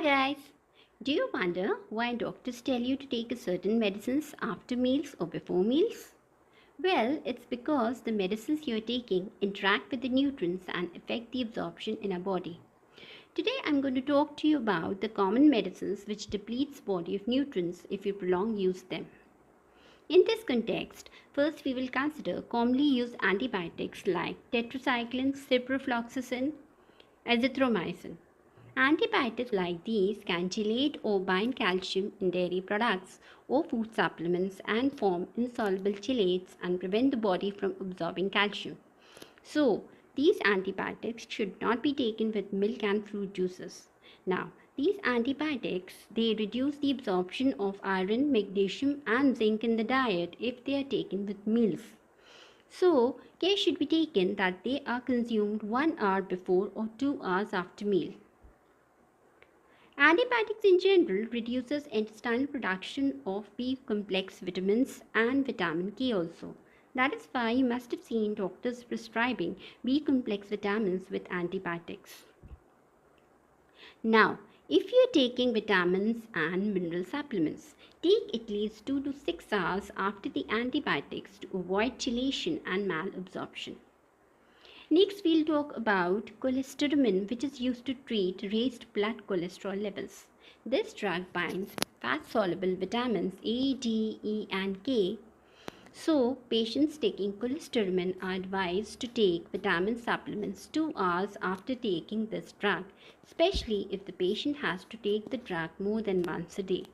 guys! Do you wonder why doctors tell you to take a certain medicines after meals or before meals? Well, it's because the medicines you're taking interact with the nutrients and affect the absorption in our body. Today I'm going to talk to you about the common medicines which depletes body of nutrients if you prolong use them. In this context, first we will consider commonly used antibiotics like tetracycline, ciprofloxacin, azithromycin. Antibiotics like these can chelate or bind calcium in dairy products or food supplements and form insoluble chelates and prevent the body from absorbing calcium. So, these antibiotics should not be taken with milk and fruit juices. Now, these antibiotics they reduce the absorption of iron, magnesium and zinc in the diet if they are taken with meals. So, care should be taken that they are consumed 1 hour before or 2 hours after meal. Antibiotics in general reduces intestinal production of B complex vitamins and vitamin K also. That is why you must have seen doctors prescribing B complex vitamins with antibiotics. Now, if you are taking vitamins and mineral supplements, take at least 2 to 6 hours after the antibiotics to avoid chelation and malabsorption. Next, we'll talk about cholestyramine, which is used to treat raised blood cholesterol levels. This drug binds fat-soluble vitamins A, D, E, and K. So, patients taking cholestyramine are advised to take vitamin supplements 2 hours after taking this drug, especially if the patient has to take the drug more than once a day.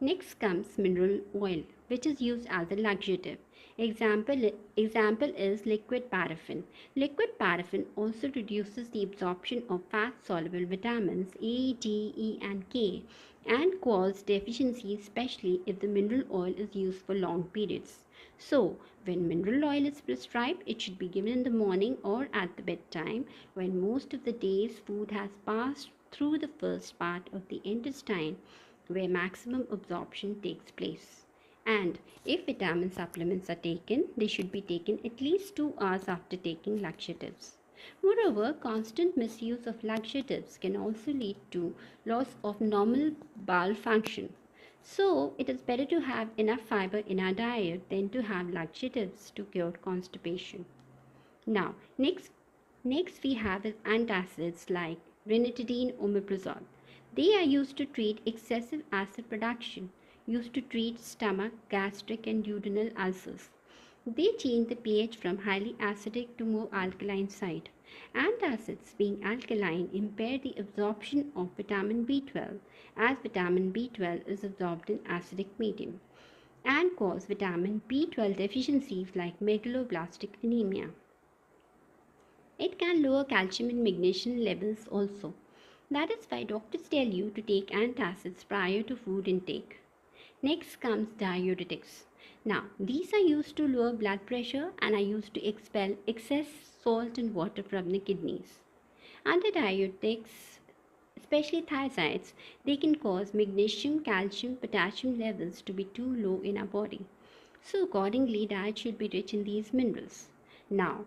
Next comes mineral oil, which is used as a laxative. Example is liquid paraffin. Liquid paraffin also reduces the absorption of fat-soluble vitamins A, D, E, and K and cause deficiency, especially if the mineral oil is used for long periods. So, when mineral oil is prescribed, it should be given in the morning or at the bedtime when most of the day's food has passed through the first part of the intestine where maximum absorption takes place. And if vitamin supplements are taken, they should be taken at least 2 hours after taking laxatives. Moreover, constant misuse of laxatives can also lead to loss of normal bowel function. So, it is better to have enough fiber in our diet than to have laxatives to cure constipation. Now, next we have antacids like ranitidine, omeprazole. They are used to treat excessive acid production, used to treat stomach, gastric, and duodenal ulcers. They change the pH from highly acidic to more alkaline side. Antacids, being alkaline, impair the absorption of vitamin B12 as vitamin B12 is absorbed in acidic medium and cause vitamin B12 deficiencies like megaloblastic anemia. It can lower calcium and magnesium levels also. That is why doctors tell you to take antacids prior to food intake. Next comes diuretics. Now, these are used to lower blood pressure and are used to expel excess salt and water from the kidneys. Under diuretics, especially thiazides, they can cause magnesium, calcium, potassium levels to be too low in our body. So accordingly, diet should be rich in these minerals. Now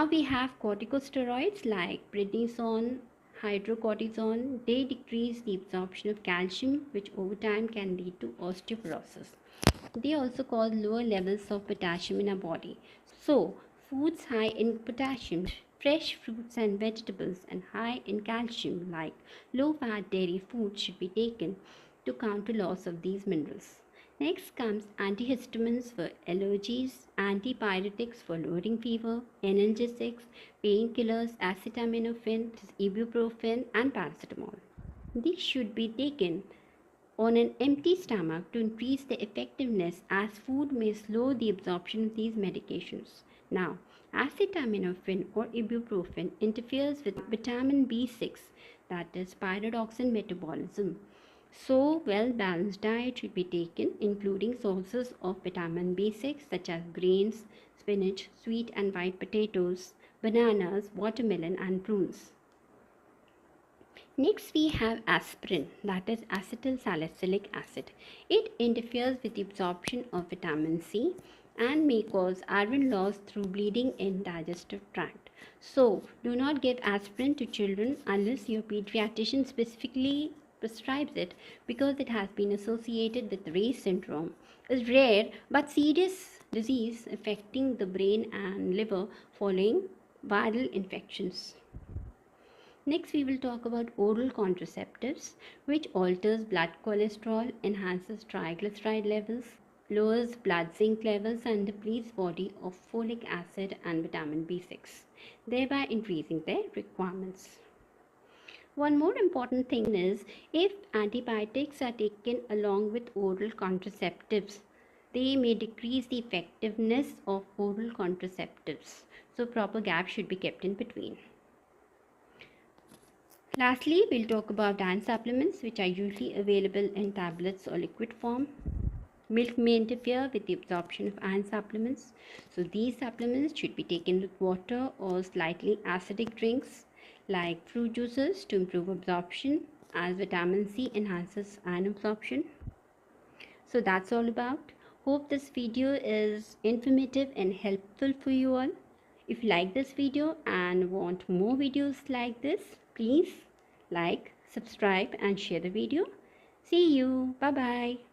we have corticosteroids like prednisone, hydrocortisone. They decrease the absorption of calcium, which over time can lead to osteoporosis. They also cause lower levels of potassium in our body. So, foods high in potassium, fresh fruits and vegetables, and high in calcium, like low-fat dairy foods, should be taken to counter loss of these minerals. Next comes antihistamines for allergies, antipyretics for lowering fever, analgesics, painkillers, acetaminophen, ibuprofen, and paracetamol. These should be taken on an empty stomach to increase the effectiveness as food may slow the absorption of these medications. Now, acetaminophen or ibuprofen interferes with vitamin B6, that is pyridoxine metabolism. So, well-balanced diet should be taken, including sources of vitamin B6 such as grains, spinach, sweet and white potatoes, bananas, watermelon and prunes. Next, we have aspirin, that is acetyl salicylic acid. It interferes with the absorption of vitamin C and may cause iron loss through bleeding in digestive tract. So, do not give aspirin to children unless your pediatrician specifically prescribes it, because it has been associated with Ray's syndrome, is rare but serious disease affecting the brain and liver following viral infections. Next, we will talk about oral contraceptives, which alters blood cholesterol, enhances triglyceride levels, lowers blood zinc levels, and depletes body of folic acid and vitamin B6, thereby increasing their requirements. One more important thing is, if antibiotics are taken along with oral contraceptives, they may decrease the effectiveness of oral contraceptives. So proper gap should be kept in between. Lastly, we'll talk about iron supplements, which are usually available in tablets or liquid form. Milk may interfere with the absorption of iron supplements, so these supplements should be taken with water or slightly acidic drinks like fruit juices to improve absorption, as vitamin C enhances iron absorption. So that's all about. Hope this video is informative and helpful for you all. If you like this video and want more videos like this, please like, subscribe and share the video. See you. Bye bye.